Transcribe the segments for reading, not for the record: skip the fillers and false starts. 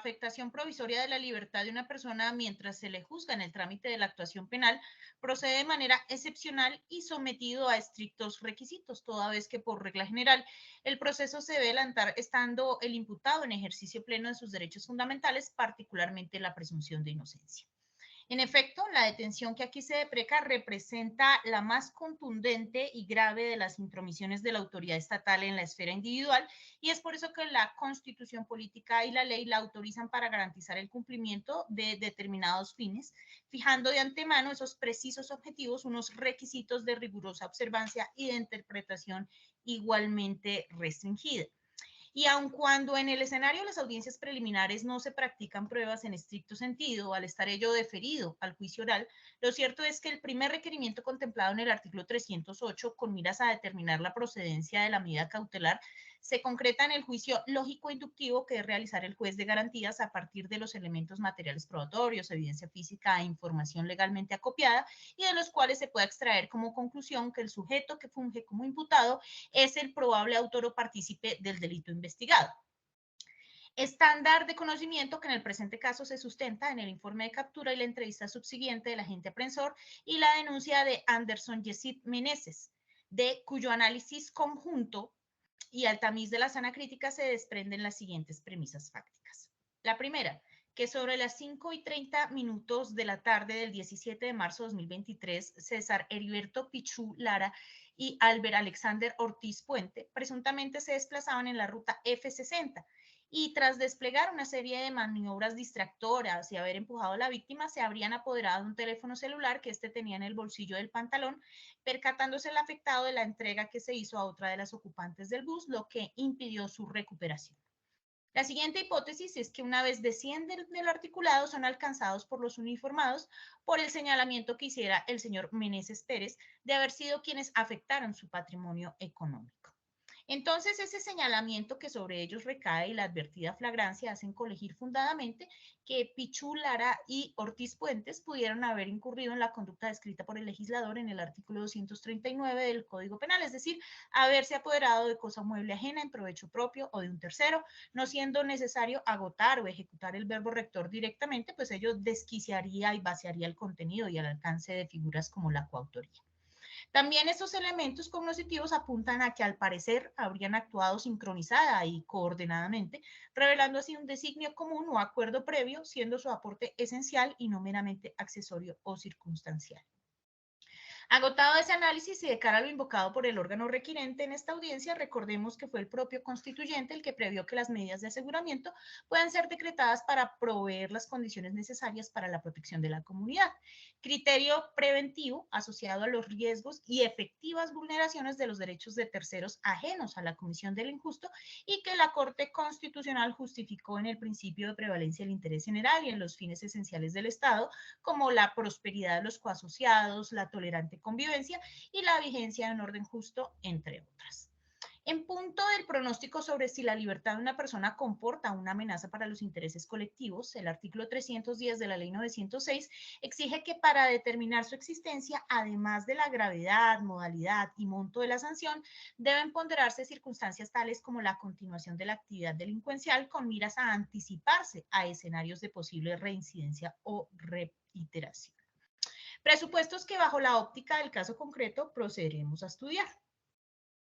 afectación provisoria de la libertad de una persona mientras se le juzga en el trámite de la actuación penal procede de manera excepcional y sometido a estrictos requisitos, toda vez que por regla general el proceso se debe adelantar estando el imputado en ejercicio pleno de sus derechos fundamentales, particularmente la presunción de inocencia. En efecto, la detención que aquí se depreca representa la más contundente y grave de las intromisiones de la autoridad estatal en la esfera individual y es por eso que la Constitución política y la ley la autorizan para garantizar el cumplimiento de determinados fines, fijando de antemano esos precisos objetivos, unos requisitos de rigurosa observancia y de interpretación igualmente restringida. Y aun cuando en el escenario de las audiencias preliminares no se practican pruebas en estricto sentido, al estar ello deferido al juicio oral, lo cierto es que el primer requerimiento contemplado en el artículo 308, con miras a determinar la procedencia de la medida cautelar, se concreta en el juicio lógico-inductivo que es realizar el juez de garantías a partir de los elementos materiales probatorios, evidencia física e información legalmente acopiada, y de los cuales se puede extraer como conclusión que el sujeto que funge como imputado es el probable autor o partícipe del delito investigado. Estándar de conocimiento que en el presente caso se sustenta en el informe de captura y la entrevista subsiguiente del agente aprensor y la denuncia de Anderson Yesid Meneses, de cuyo análisis conjunto y al tamiz de la sana crítica se desprenden las siguientes premisas fácticas. La primera, que sobre las 5:30 de la tarde del 17 de marzo de 2023, César Heriberto Pichú Lara y Albert Alexander Ortiz Puente presuntamente se desplazaban en la ruta F60 y tras desplegar una serie de maniobras distractoras y haber empujado a la víctima, se habrían apoderado de un teléfono celular que éste tenía en el bolsillo del pantalón, percatándose el afectado de la entrega que se hizo a otra de las ocupantes del bus, lo que impidió su recuperación. La siguiente hipótesis es que una vez descienden del articulado son alcanzados por los uniformados por el señalamiento que hiciera el señor Meneses Pérez de haber sido quienes afectaron su patrimonio económico. Entonces, ese señalamiento que sobre ellos recae y la advertida flagrancia hacen colegir fundadamente que Pichú, Lara y Ortiz Puentes pudieron haber incurrido en la conducta descrita por el legislador en el artículo 239 del Código Penal, es decir, haberse apoderado de cosa mueble ajena en provecho propio o de un tercero, no siendo necesario agotar o ejecutar el verbo rector directamente, pues ello desquiciaría y vaciaría el contenido y el alcance de figuras como la coautoría. También estos elementos cognitivos apuntan a que al parecer habrían actuado sincronizada y coordinadamente, revelando así un designio común o acuerdo previo, siendo su aporte esencial y no meramente accesorio o circunstancial. Agotado ese análisis y de cara a lo invocado por el órgano requirente en esta audiencia, recordemos que fue el propio constituyente el que previó que las medidas de aseguramiento puedan ser decretadas para proveer las condiciones necesarias para la protección de la comunidad. Criterio preventivo asociado a los riesgos y efectivas vulneraciones de los derechos de terceros ajenos a la comisión del injusto y que la Corte Constitucional justificó en el principio de prevalencia del interés general y en los fines esenciales del Estado, como la prosperidad de los coasociados, la tolerante convivencia y la vigencia de un orden justo, entre otras. En punto del pronóstico sobre si la libertad de una persona comporta una amenaza para los intereses colectivos, el artículo 310 de la Ley 906 exige que para determinar su existencia, además de la gravedad, modalidad y monto de la sanción, deben ponderarse circunstancias tales como la continuación de la actividad delincuencial con miras a anticiparse a escenarios de posible reincidencia o reiteración. Presupuestos que bajo la óptica del caso concreto procederemos a estudiar.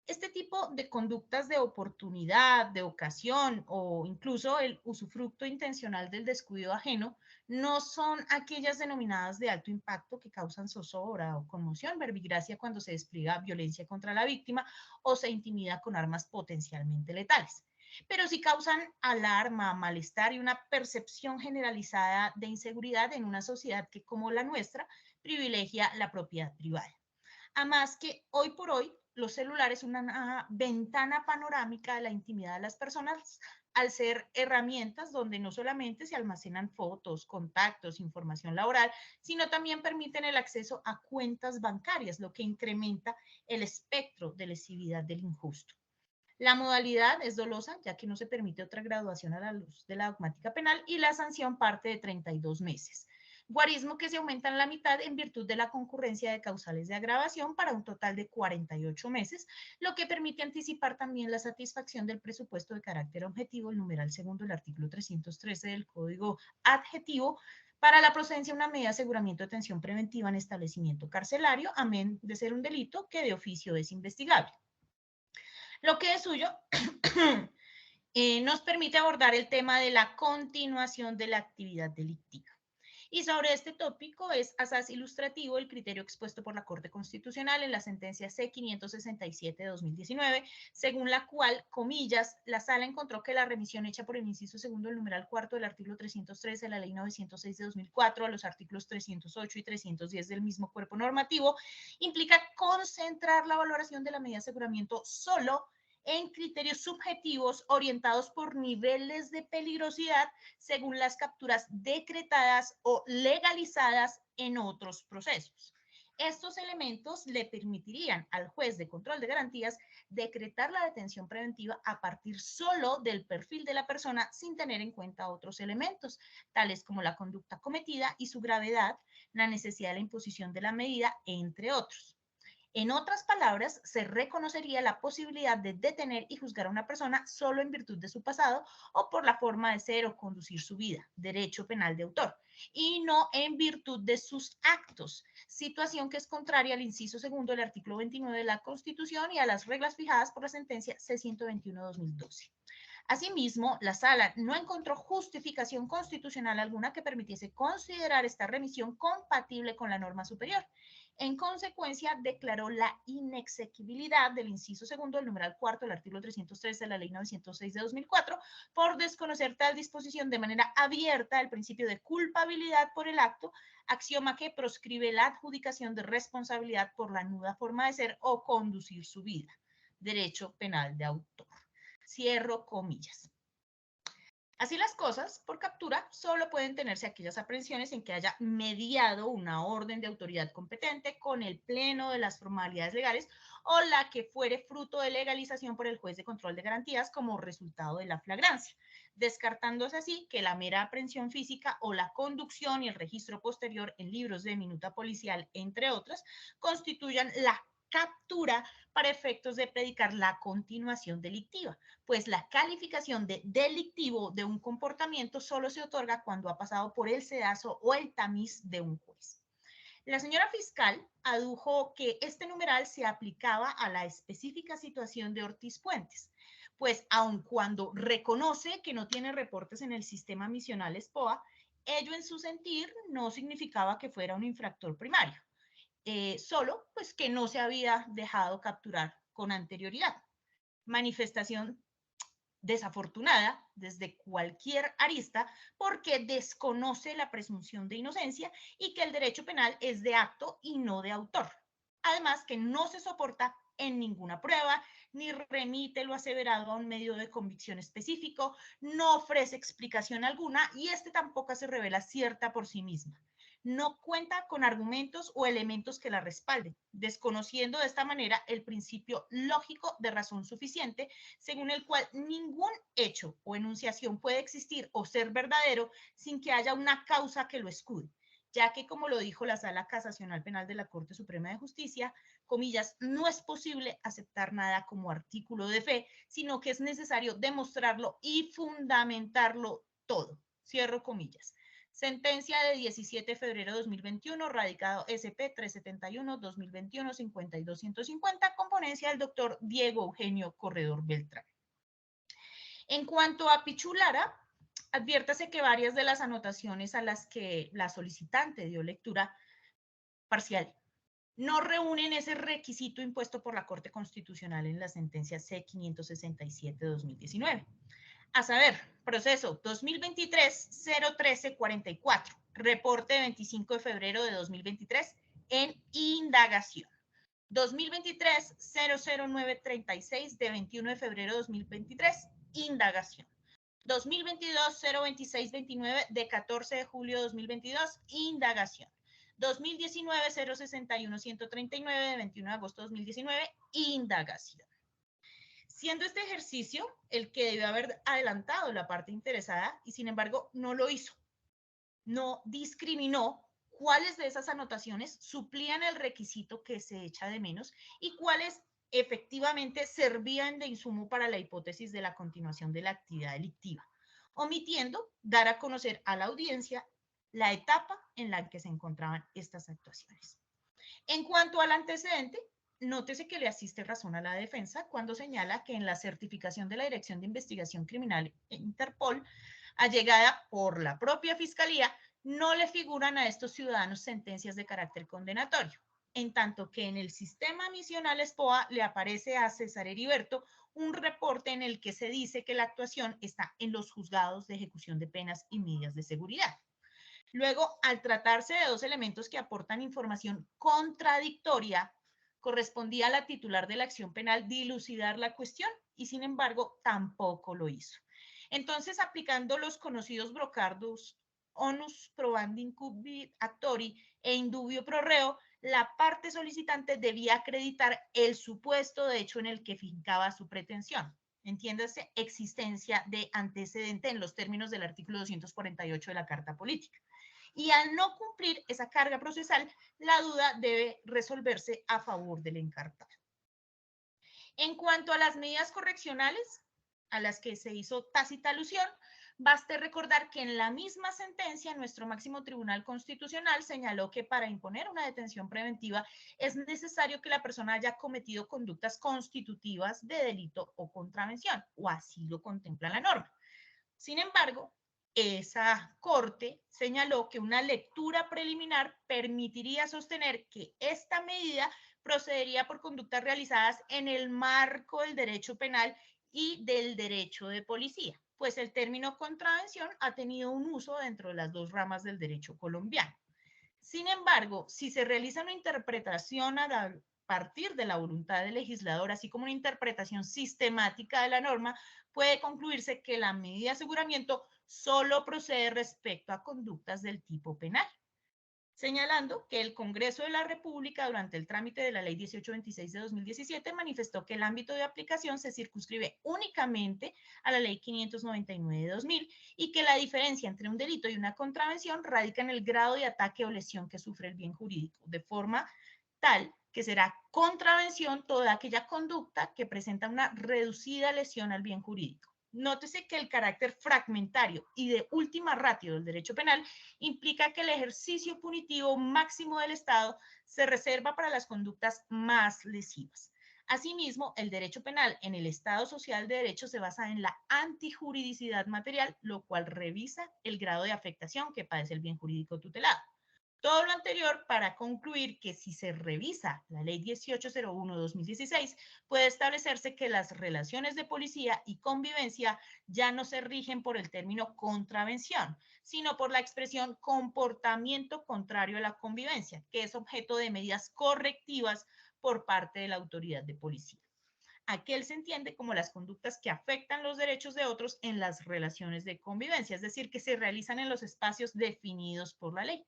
Este tipo de conductas de oportunidad, de ocasión o incluso el usufructo intencional del descuido ajeno no son aquellas denominadas de alto impacto que causan zozobra o conmoción, verbigracia cuando se despliega violencia contra la víctima o se intimida con armas potencialmente letales. Pero sí causan alarma, malestar y una percepción generalizada de inseguridad en una sociedad que, como la nuestra, privilegia la propiedad privada. Además que hoy por hoy los celulares son una ventana panorámica de la intimidad de las personas al ser herramientas donde no solamente se almacenan fotos, contactos, información laboral, sino también permiten el acceso a cuentas bancarias, lo que incrementa el espectro de lesividad del injusto. La modalidad es dolosa, ya que no se permite otra graduación a la luz de la dogmática penal y la sanción parte de 32 meses. guarismo que se aumenta en la mitad en virtud de la concurrencia de causales de agravación para un total de 48 meses, lo que permite anticipar también la satisfacción del presupuesto de carácter objetivo, el numeral segundo del artículo 313 del Código Adjetivo, para la procedencia de una medida de aseguramiento de atención preventiva en establecimiento carcelario, amén de ser un delito que de oficio es investigable. Lo que es suyo nos permite abordar el tema de la continuación de la actividad delictiva. Y sobre este tópico es asaz ilustrativo el criterio expuesto por la Corte Constitucional en la sentencia C-567 de 2019, según la cual, comillas, la Sala encontró que la remisión hecha por el inciso segundo del numeral cuarto del artículo 313 de la Ley 906 de 2004 a los artículos 308 y 310 del mismo cuerpo normativo implica concentrar la valoración de la medida de aseguramiento solo en criterios subjetivos orientados por niveles de peligrosidad según las capturas decretadas o legalizadas en otros procesos. Estos elementos le permitirían al juez de control de garantías decretar la detención preventiva a partir solo del perfil de la persona sin tener en cuenta otros elementos, tales como la conducta cometida y su gravedad, la necesidad de la imposición de la medida, entre otros. En otras palabras, se reconocería la posibilidad de detener y juzgar a una persona solo en virtud de su pasado o por la forma de ser o conducir su vida, derecho penal de autor, y no en virtud de sus actos, situación que es contraria al inciso segundo del artículo 29 de la Constitución y a las reglas fijadas por la sentencia C-121-2012. Asimismo, la Sala no encontró justificación constitucional alguna que permitiese considerar esta remisión compatible con la norma superior. En consecuencia, declaró la inexequibilidad del inciso segundo del numeral cuarto del artículo 303 de la Ley 906 de 2004 por desconocer tal disposición de manera abierta el principio de culpabilidad por el acto, axioma que proscribe la adjudicación de responsabilidad por la nuda forma de ser o conducir su vida. Derecho penal de autor. Cierro comillas. Así las cosas, por captura, solo pueden tenerse aquellas aprehensiones en que haya mediado una orden de autoridad competente con el pleno de las formalidades legales o la que fuere fruto de legalización por el juez de control de garantías como resultado de la flagrancia, descartándose así que la mera aprehensión física o la conducción y el registro posterior en libros de minuta policial, entre otras, constituyan la captura para efectos de predicar la continuación delictiva, pues la calificación de delictivo de un comportamiento solo se otorga cuando ha pasado por el sedazo o el tamiz de un juez. La señora fiscal adujo que este numeral se aplicaba a la específica situación de Ortiz Puentes, pues aun cuando reconoce que no tiene reportes en el sistema misional SPOA, ello en su sentir no significaba que fuera un infractor primario, solo pues que no se había dejado capturar con anterioridad. Manifestación desafortunada desde cualquier arista porque desconoce la presunción de inocencia y que el derecho penal es de acto y no de autor. Además que no se soporta en ninguna prueba, ni remite lo aseverado a un medio de convicción específico, no ofrece explicación alguna y este tampoco se revela cierta por sí misma. No cuenta con argumentos o elementos que la respalden, desconociendo de esta manera el principio lógico de razón suficiente, según el cual ningún hecho o enunciación puede existir o ser verdadero sin que haya una causa que lo escude, ya que, como lo dijo la Sala Casacional Penal de la Corte Suprema de Justicia, comillas, no es posible aceptar nada como artículo de fe, sino que es necesario demostrarlo y fundamentarlo todo. Cierro comillas. Sentencia de 17 de febrero de 2021, radicado SP 371-2021-52150, componencia del doctor Diego Eugenio Corredor Beltrán. En cuanto a Pichulara, adviértase que varias de las anotaciones a las que la solicitante dio lectura parcial no reúnen ese requisito impuesto por la Corte Constitucional en la sentencia C-567-2019. A saber, proceso 2023-01344, reporte 25 de febrero de 2023 en indagación. 2023-00936 de 21 de febrero de 2023, indagación. 2022-02629 de 14 de julio de 2022, indagación. 2019-061-139 de 21 de agosto de 2019, indagación. Siendo este ejercicio el que debió haber adelantado la parte interesada y sin embargo no lo hizo. no discriminó cuáles de esas anotaciones suplían el requisito que se echa de menos y cuáles efectivamente servían de insumo para la hipótesis de la continuación de la actividad delictiva, omitiendo dar a conocer a la audiencia la etapa en la que se encontraban estas actuaciones. En cuanto al antecedente, nótese que le asiste razón a la defensa cuando señala que en la certificación de la Dirección de Investigación Criminal Interpol, allegada por la propia Fiscalía, no le figuran a estos ciudadanos sentencias de carácter condenatorio, en tanto que en el sistema misional SPOA le aparece a César Heriberto un reporte en el que se dice que la actuación está en los juzgados de ejecución de penas y medidas de seguridad. Luego, al tratarse de dos elementos que aportan información contradictoria, correspondía a la titular de la acción penal dilucidar la cuestión y, sin embargo, tampoco lo hizo. Entonces, aplicando los conocidos brocardos onus probandi incubit actori e indubio pro reo, la parte solicitante debía acreditar el supuesto de hecho en el que fincaba su pretensión. Entiéndase, existencia de antecedente en los términos del artículo 248 de la Carta Política. Y al no cumplir esa carga procesal, la duda debe resolverse a favor del encartado. En cuanto a las medidas correccionales a las que se hizo tácita alusión, baste recordar que en la misma sentencia nuestro máximo tribunal constitucional señaló que para imponer una detención preventiva es necesario que la persona haya cometido conductas constitutivas de delito o contravención, o así lo contempla la norma. Sin embargo, esa corte señaló que una lectura preliminar permitiría sostener que esta medida procedería por conductas realizadas en el marco del derecho penal y del derecho de policía, pues el término contravención ha tenido un uso dentro de las dos ramas del derecho colombiano. Sin embargo, si se realiza una interpretación a partir de la voluntad del legislador, así como una interpretación sistemática de la norma, puede concluirse que la medida de aseguramiento solo procede respecto a conductas del tipo penal, señalando que el Congreso de la República durante el trámite de la Ley 1826 de 2017 manifestó que el ámbito de aplicación se circunscribe únicamente a la Ley 599 de 2000 y que la diferencia entre un delito y una contravención radica en el grado de ataque o lesión que sufre el bien jurídico, de forma tal que será contravención toda aquella conducta que presenta una reducida lesión al bien jurídico. Nótese que el carácter fragmentario y de última ratio del derecho penal implica que el ejercicio punitivo máximo del Estado se reserva para las conductas más lesivas. Asimismo, el derecho penal en el Estado social de derecho se basa en la antijuridicidad material, lo cual revisa el grado de afectación que padece el bien jurídico tutelado. Todo lo anterior para concluir que si se revisa la Ley 1801-2016, puede establecerse que las relaciones de policía y convivencia ya no se rigen por el término contravención, sino por la expresión comportamiento contrario a la convivencia, que es objeto de medidas correctivas por parte de la autoridad de policía. Aquel se entiende como las conductas que afectan los derechos de otros en las relaciones de convivencia, es decir, que se realizan en los espacios definidos por la ley.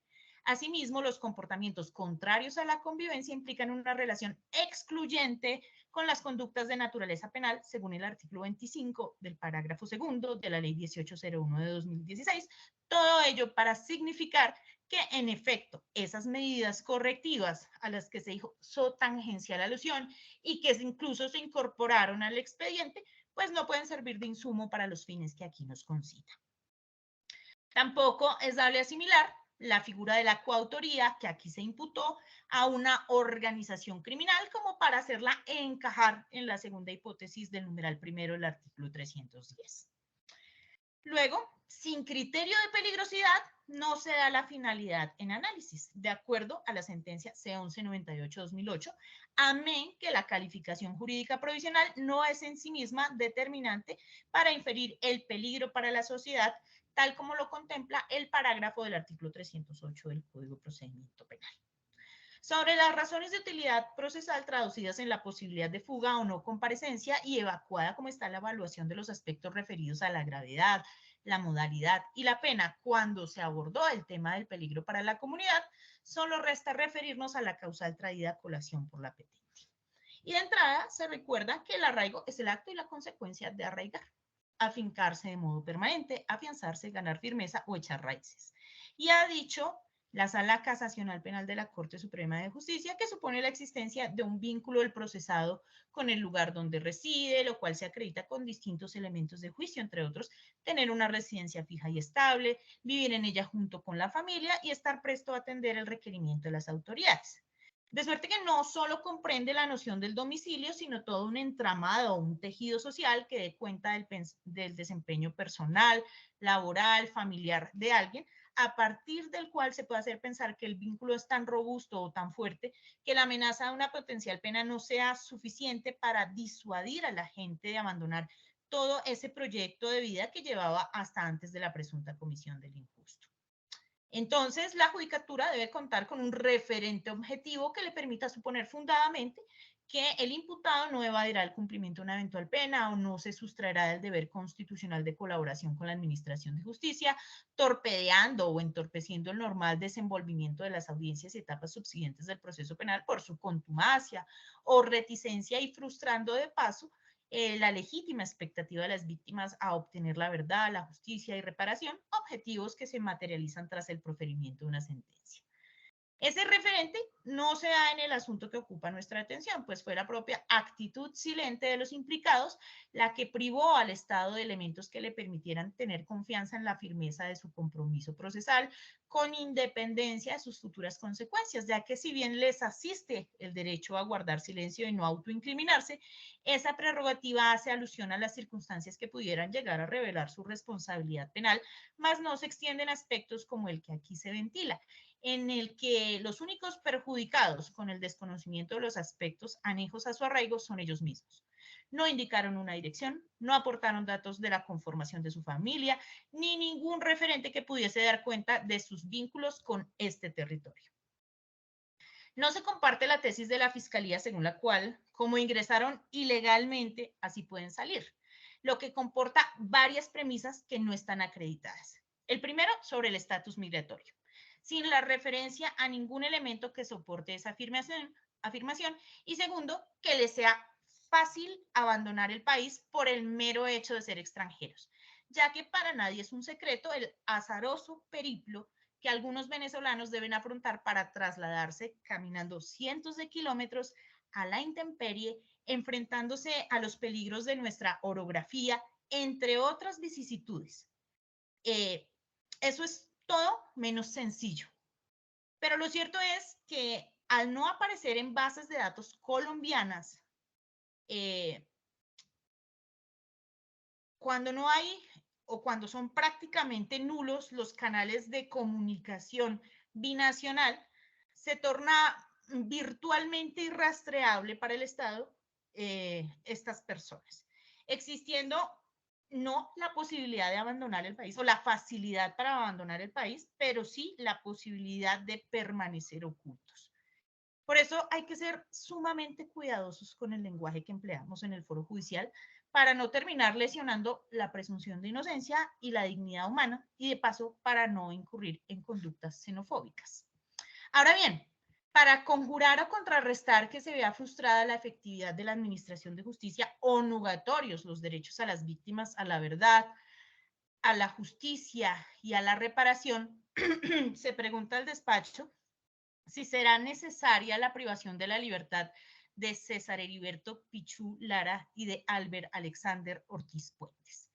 Asimismo, los comportamientos contrarios a la convivencia implican una relación excluyente con las conductas de naturaleza penal, según el artículo 25 del parágrafo segundo de la Ley 1801 de 2016. Todo ello para significar que, en efecto, esas medidas correctivas a las que se hizo tangencial alusión y que incluso se incorporaron al expediente, pues no pueden servir de insumo para los fines que aquí nos concita. Tampoco es dable asimilar la figura de la coautoría que aquí se imputó a una organización criminal como para hacerla encajar en la segunda hipótesis del numeral primero del artículo 310. Luego, sin criterio de peligrosidad, no se da la finalidad en análisis, de acuerdo a la sentencia C1198-2008, amén que la calificación jurídica provisional no es en sí misma determinante para inferir el peligro para la sociedad, tal como lo contempla el parágrafo del artículo 308 del Código de Procedimiento Penal. Sobre las razones de utilidad procesal traducidas en la posibilidad de fuga o no comparecencia y evacuada como está la evaluación de los aspectos referidos a la gravedad, la modalidad y la pena cuando se abordó el tema del peligro para la comunidad, solo resta referirnos a la causal traída a colación por la petente. Y de entrada se recuerda que el arraigo es el acto y la consecuencia de arraigar. afincarse de modo permanente, afianzarse, ganar firmeza o echar raíces. Y ha dicho la Sala Casacional Penal de la Corte Suprema de Justicia que supone la existencia de un vínculo del procesado con el lugar donde reside, lo cual se acredita con distintos elementos de juicio, entre otros, tener una residencia fija y estable, vivir en ella junto con la familia y estar presto a atender el requerimiento de las autoridades. De suerte que no solo comprende la noción del domicilio, sino todo un entramado, un tejido social que dé cuenta del desempeño personal, laboral, familiar de alguien, a partir del cual se puede hacer pensar que el vínculo es tan robusto o tan fuerte que la amenaza de una potencial pena no sea suficiente para disuadir a la gente de abandonar todo ese proyecto de vida que llevaba hasta antes de la presunta comisión del injusto. Entonces, la judicatura debe contar con un referente objetivo que le permita suponer fundadamente que el imputado no evadirá el cumplimiento de una eventual pena o no se sustraerá del deber constitucional de colaboración con la Administración de Justicia, torpedeando o entorpeciendo el normal desenvolvimiento de las audiencias y etapas subsiguientes del proceso penal por su contumacia o reticencia y frustrando de paso la legítima expectativa de las víctimas a obtener la verdad, la justicia y reparación, objetivos que se materializan tras el proferimiento de una sentencia. Ese referente no se da en el asunto que ocupa nuestra atención, pues fue la propia actitud silente de los implicados la que privó al Estado de elementos que le permitieran tener confianza en la firmeza de su compromiso procesal, con independencia de sus futuras consecuencias, ya que si bien les asiste el derecho a guardar silencio y no autoincriminarse, esa prerrogativa hace alusión a las circunstancias que pudieran llegar a revelar su responsabilidad penal, mas no se extienden aspectos como el que aquí se ventila, en el que los únicos perjudicados con el desconocimiento de los aspectos anejos a su arraigo son ellos mismos. No indicaron una dirección, no aportaron datos de la conformación de su familia, ni ningún referente que pudiese dar cuenta de sus vínculos con este territorio. No se comparte la tesis de la Fiscalía según la cual, como ingresaron ilegalmente, así pueden salir, lo que comporta varias premisas que no están acreditadas. El primero, sobre el estatus migratorio, sin la referencia a ningún elemento que soporte esa afirmación, y segundo, que les sea fácil abandonar el país por el mero hecho de ser extranjeros, ya que para nadie es un secreto el azaroso periplo que algunos venezolanos deben afrontar para trasladarse caminando cientos de kilómetros a la intemperie, enfrentándose a los peligros de nuestra orografía, entre otras vicisitudes. Eso es todo menos sencillo. Pero lo cierto es que al no aparecer en bases de datos colombianas, cuando no hay o cuando son prácticamente nulos los canales de comunicación binacional, se torna virtualmente irrastreable para el Estado estas personas, existiendo no la posibilidad de abandonar el país o la facilidad para abandonar el país, pero sí la posibilidad de permanecer ocultos. Por eso hay que ser sumamente cuidadosos con el lenguaje que empleamos en el foro judicial para no terminar lesionando la presunción de inocencia y la dignidad humana y de paso para no incurrir en conductas xenofóbicas. Ahora bien, para conjurar o contrarrestar que se vea frustrada la efectividad de la administración de justicia o nugatorios los derechos a las víctimas a la verdad, a la justicia y a la reparación, se pregunta el despacho si será necesaria la privación de la libertad de César Heriberto Pichú Lara y de Albert Alexander Ortiz Puentes.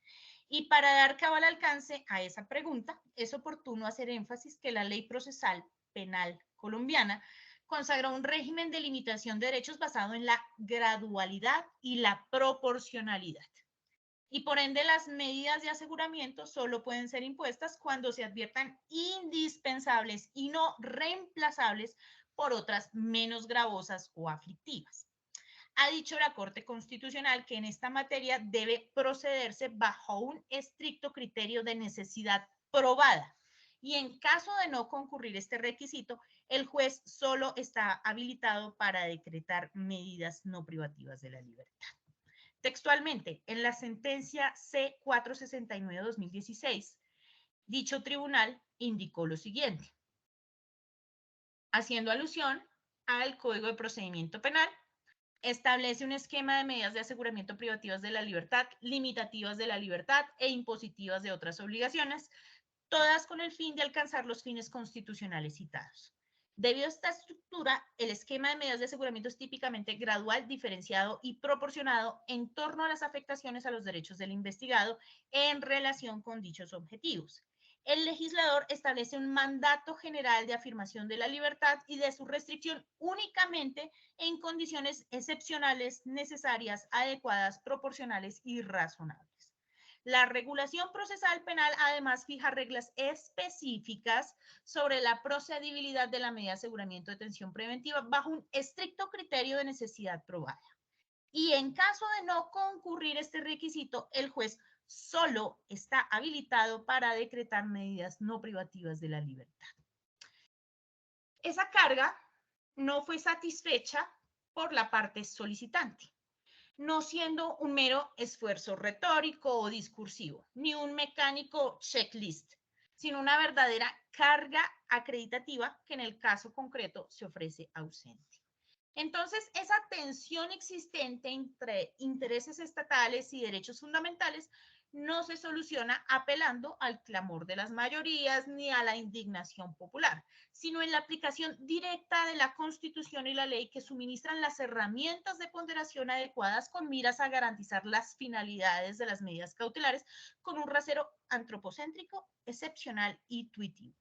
Y para dar cabal alcance a esa pregunta, es oportuno hacer énfasis que la ley procesal penal colombiana consagra un régimen de limitación de derechos basado en la gradualidad y la proporcionalidad. Y por ende las medidas de aseguramiento solo pueden ser impuestas cuando se adviertan indispensables y no reemplazables por otras menos gravosas o aflictivas. Ha dicho la Corte Constitucional que en esta materia debe procederse bajo un estricto criterio de necesidad probada y en caso de no concurrir este requisito, el juez solo está habilitado para decretar medidas no privativas de la libertad. Textualmente, en la sentencia C-469-2016, dicho tribunal indicó lo siguiente, haciendo alusión al Código de Procedimiento Penal, establece un esquema de medidas de aseguramiento privativas de la libertad, limitativas de la libertad e impositivas de otras obligaciones, todas con el fin de alcanzar los fines constitucionales citados. Debido a esta estructura, el esquema de medidas de aseguramiento es típicamente gradual, diferenciado y proporcionado en torno a las afectaciones a los derechos del investigado en relación con dichos objetivos. El legislador establece un mandato general de afirmación de la libertad y de su restricción únicamente en condiciones excepcionales, necesarias, adecuadas, proporcionales y razonables. La regulación procesal penal además fija reglas específicas sobre la procedibilidad de la medida de aseguramiento de detención preventiva bajo un estricto criterio de necesidad probada. Y en caso de no concurrir este requisito, el juez solo está habilitado para decretar medidas no privativas de la libertad. Esa carga no fue satisfecha por la parte solicitante, no siendo un mero esfuerzo retórico o discursivo, ni un mecánico checklist, sino una verdadera carga acreditativa que en el caso concreto se ofrece ausente. Entonces, esa tensión existente entre intereses estatales y derechos fundamentales no se soluciona apelando al clamor de las mayorías ni a la indignación popular, sino en la aplicación directa de la Constitución y la ley que suministran las herramientas de ponderación adecuadas con miras a garantizar las finalidades de las medidas cautelares con un rasero antropocéntrico, excepcional y tuitivo.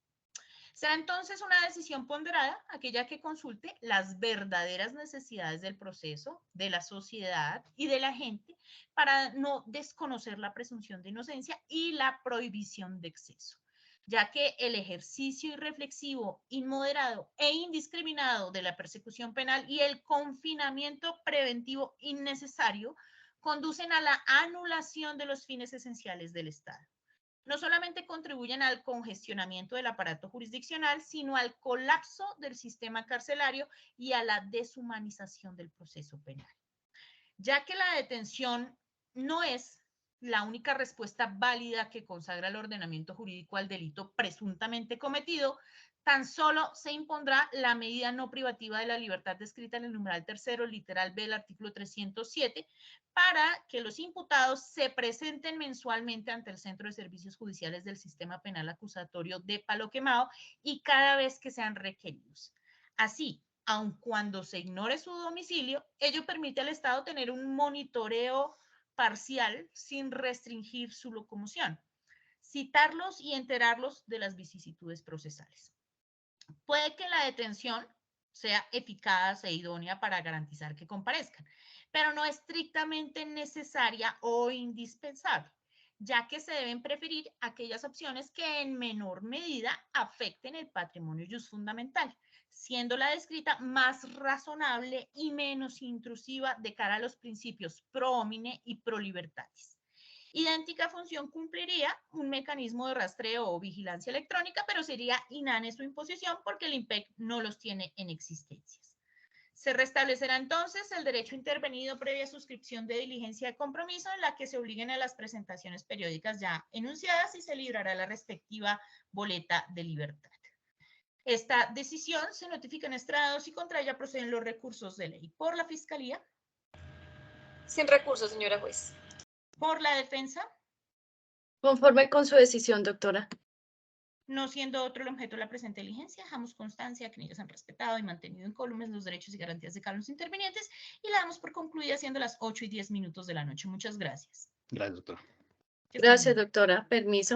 Será entonces una decisión ponderada aquella que consulte las verdaderas necesidades del proceso, de la sociedad y de la gente para no desconocer la presunción de inocencia y la prohibición de exceso, ya que el ejercicio irreflexivo, inmoderado e indiscriminado de la persecución penal y el confinamiento preventivo innecesario conducen a la anulación de los fines esenciales del Estado. No solamente contribuyen al congestionamiento del aparato jurisdiccional, sino al colapso del sistema carcelario y a la deshumanización del proceso penal. Ya que la detención no es la única respuesta válida que consagra el ordenamiento jurídico al delito presuntamente cometido, tan solo se impondrá la medida no privativa de la libertad descrita en el numeral tercero, literal B del artículo 307, para que los imputados se presenten mensualmente ante el Centro de Servicios Judiciales del Sistema Penal Acusatorio de Palo Quemado y cada vez que sean requeridos. Así, aun cuando se ignore su domicilio, ello permite al Estado tener un monitoreo parcial sin restringir su locomoción, citarlos y enterarlos de las vicisitudes procesales. Puede que la detención sea eficaz e idónea para garantizar que comparezcan, pero no estrictamente necesaria o indispensable, ya que se deben preferir aquellas opciones que en menor medida afecten el patrimonio fundamental, siendo la descrita más razonable y menos intrusiva de cara a los principios pro homine y pro libertatis. Idéntica función cumpliría un mecanismo de rastreo o vigilancia electrónica, pero sería inane su imposición porque el IMPEC no los tiene en existencias. Se restablecerá entonces el derecho intervenido previa suscripción de diligencia de compromiso en la que se obliguen a las presentaciones periódicas ya enunciadas y se librará la respectiva boleta de libertad. Esta decisión se notifica en estrados y contra ella proceden los recursos de ley por la Fiscalía. Sin recurso, señora juez. Por la defensa. Conforme con su decisión, doctora. No siendo otro el objeto de la presente diligencia, dejamos constancia que ellos han respetado y mantenido incólumes los derechos y garantías de cada uno de los intervinientes y la damos por concluida siendo las 8:10 de la noche. Muchas gracias. Gracias, doctora. Gracias, doctora. Permiso.